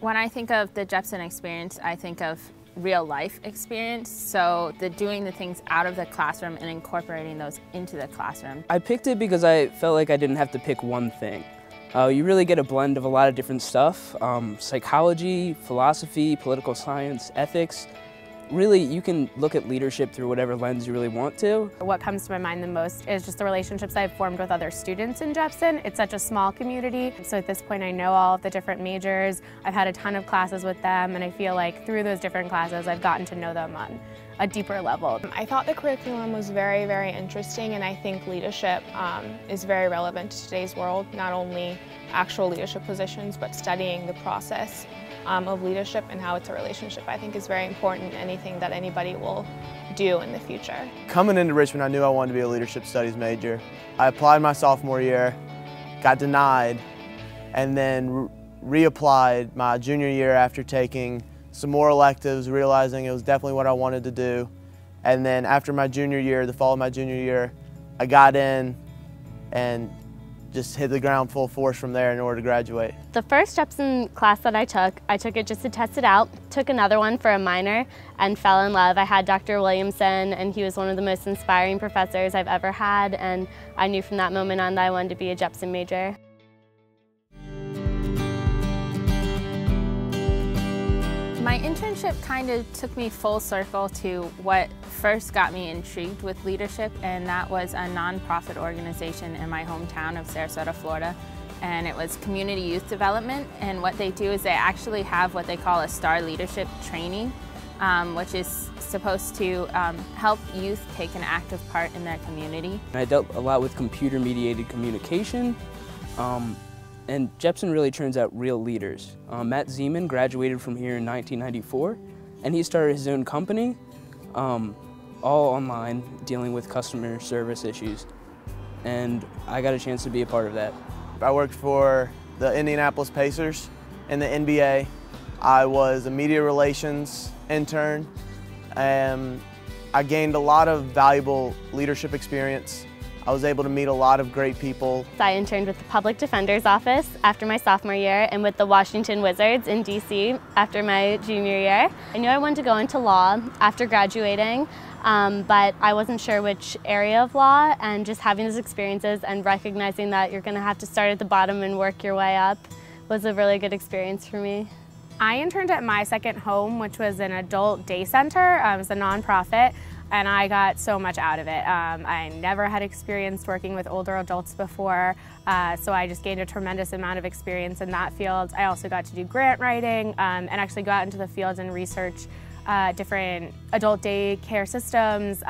When I think of the Jepson Experience, I think of real life experience, so doing the things out of the classroom and incorporating those into the classroom. I picked it because I felt like I didn't have to pick one thing. You really get a blend of a lot of different stuff, psychology, philosophy, political science, ethics. Really, you can look at leadership through whatever lens you really want to. What comes to my mind the most is just the relationships I've formed with other students in Jepson. It's such a small community, so at this point I know all of the different majors. I've had a ton of classes with them, and I feel like through those different classes I've gotten to know them on a deeper level. I thought the curriculum was very, very interesting, and I think leadership is very relevant to today's world, not only actual leadership positions, but studying the process of leadership and how it's a relationship, I think, is very important in anything that anybody will do in the future. Coming into Richmond, I knew I wanted to be a leadership studies major. I applied my sophomore year, got denied, and then reapplied my junior year after taking some more electives, realizing it was definitely what I wanted to do. And then after my junior year, the fall of my junior year, I got in and just hit the ground full force from there in order to graduate. The first Jepson class that I took it just to test it out, took another one for a minor, and fell in love. I had Dr. Williamson, and he was one of the most inspiring professors I've ever had, and I knew from that moment on that I wanted to be a Jepson major. My internship kind of took me full circle to what first got me intrigued with leadership, and that was a nonprofit organization in my hometown of Sarasota, Florida. And it was community youth development, and what they do is they actually have what they call a STAR leadership training, which is supposed to help youth take an active part in their community. I dealt a lot with computer-mediated communication, and Jepson really turns out real leaders. Matt Zeman graduated from here in 1994, and he started his own company, all online, dealing with customer service issues. And I got a chance to be a part of that. I worked for the Indianapolis Pacers in the NBA. I was a media relations intern, and I gained a lot of valuable leadership experience. I was able to meet a lot of great people. I interned with the Public Defender's Office after my sophomore year and with the Washington Wizards in DC after my junior year. I knew I wanted to go into law after graduating, but I wasn't sure which area of law, and just having those experiences and recognizing that you're going to have to start at the bottom and work your way up was a really good experience for me. I interned at My Second Home, which was an adult day center. It was a nonprofit, and I got so much out of it. I never had experience working with older adults before, so I just gained a tremendous amount of experience in that field. I also got to do grant writing and actually go out into the field and research different adult day care systems,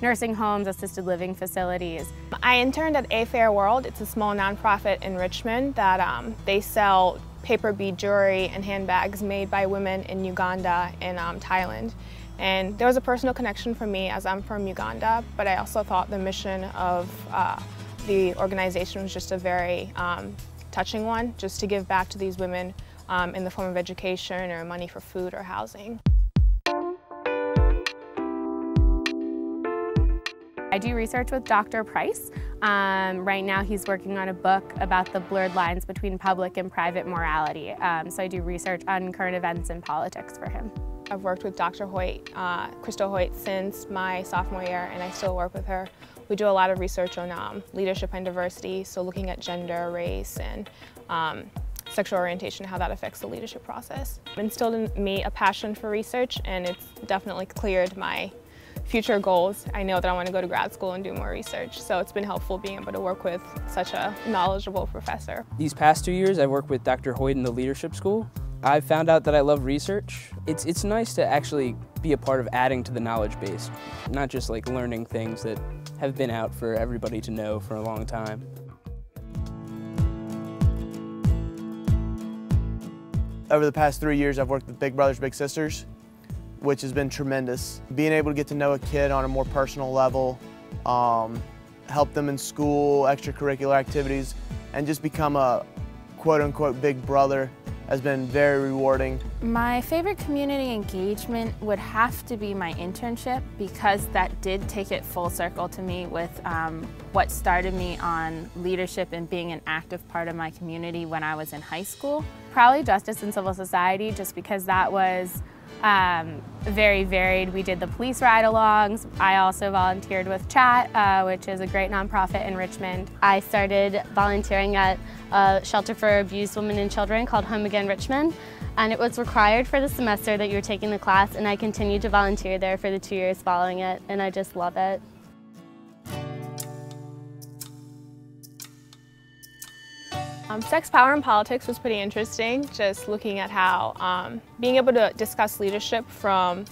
nursing homes, assisted living facilities. I interned at A Fair World. It's a small nonprofit in Richmond that they sell paper bead jewelry and handbags made by women in Uganda and Thailand. And there was a personal connection for me as I'm from Uganda, but I also thought the mission of the organization was just a very touching one, just to give back to these women in the form of education or money for food or housing. I do research with Dr. Price. Right now he's working on a book about the blurred lines between public and private morality. So I do research on current events and politics for him. I've worked with Dr. Hoyt, Crystal Hoyt, since my sophomore year, and I still work with her. We do a lot of research on leadership and diversity, so looking at gender, race, and sexual orientation, how that affects the leadership process. It instilled in me a passion for research, and it's definitely cleared my future goals. I know that I want to go to grad school and do more research, so it's been helpful being able to work with such a knowledgeable professor. These past 2 years, I worked with Dr. Hoyt in the leadership school. I found out that I love research. It's nice to actually be a part of adding to the knowledge base, not just like learning things that have been out for everybody to know for a long time. Over the past 3 years, I've worked with Big Brothers Big Sisters, which has been tremendous. Being able to get to know a kid on a more personal level, help them in school, extracurricular activities, and just become a quote-unquote big brother has been very rewarding. My favorite community engagement would have to be my internship, because that did take it full circle to me with what started me on leadership and being an active part of my community when I was in high school. Probably justice and civil society, just because that was very varied. We did the police ride-alongs. I also volunteered with CHAT, which is a great nonprofit in Richmond. I started volunteering at a shelter for abused women and children called Home Again Richmond, and it was required for the semester that you were taking the class, and I continued to volunteer there for the 2 years following it, and I just love it. Sex, power, and politics was pretty interesting, just looking at how being able to discuss leadership from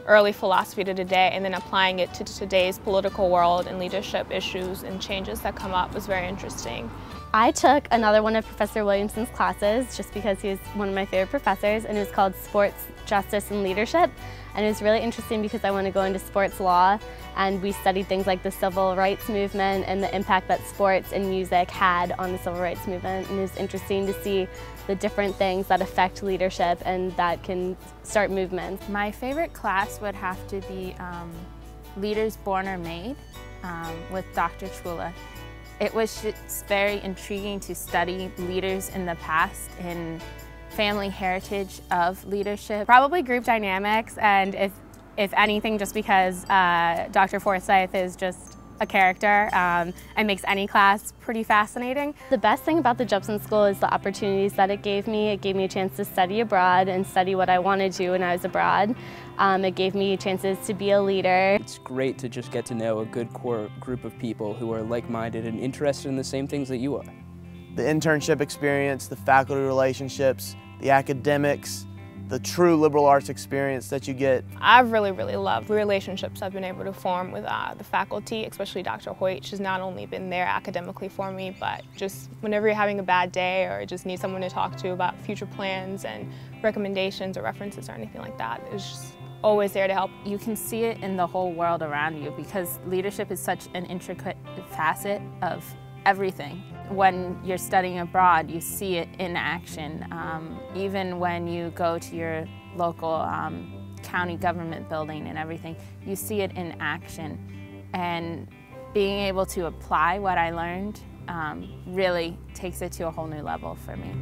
early philosophy to today and then applying it to today's political world and leadership issues and changes that come up was very interesting. I took another one of Professor Williamson's classes just because he was one of my favorite professors, and it was called Sports, Justice, and Leadership. And it was really interesting because I want to go into sports law, and we studied things like the civil rights movement and the impact that sports and music had on the civil rights movement. And it was interesting to see the different things that affect leadership and that can start movements. My favorite class would have to be Leaders Born or Made with Dr. Chula. It was just very intriguing to study leaders in the past and family heritage of leadership. Probably group dynamics, and if anything, just because Dr. Forsyth is just a character and makes any class pretty fascinating. The best thing about the Jepson School is the opportunities that it gave me. It gave me a chance to study abroad and study what I wanted to when I was abroad. It gave me chances to be a leader. It's great to just get to know a good core group of people who are like-minded and interested in the same things that you are. The internship experience, the faculty relationships, the academics, the true liberal arts experience that you get. I've really loved the relationships I've been able to form with the faculty, especially Dr. Hoyt. She's not only been there academically for me, but just whenever you're having a bad day or just need someone to talk to about future plans and recommendations or references or anything like that, it's just always there to help. You can see it in the whole world around you, because leadership is such an intricate facet of everything. When you're studying abroad, you see it in action. Even when you go to your local county government building and everything, you see it in action. And being able to apply what I learned really takes it to a whole new level for me.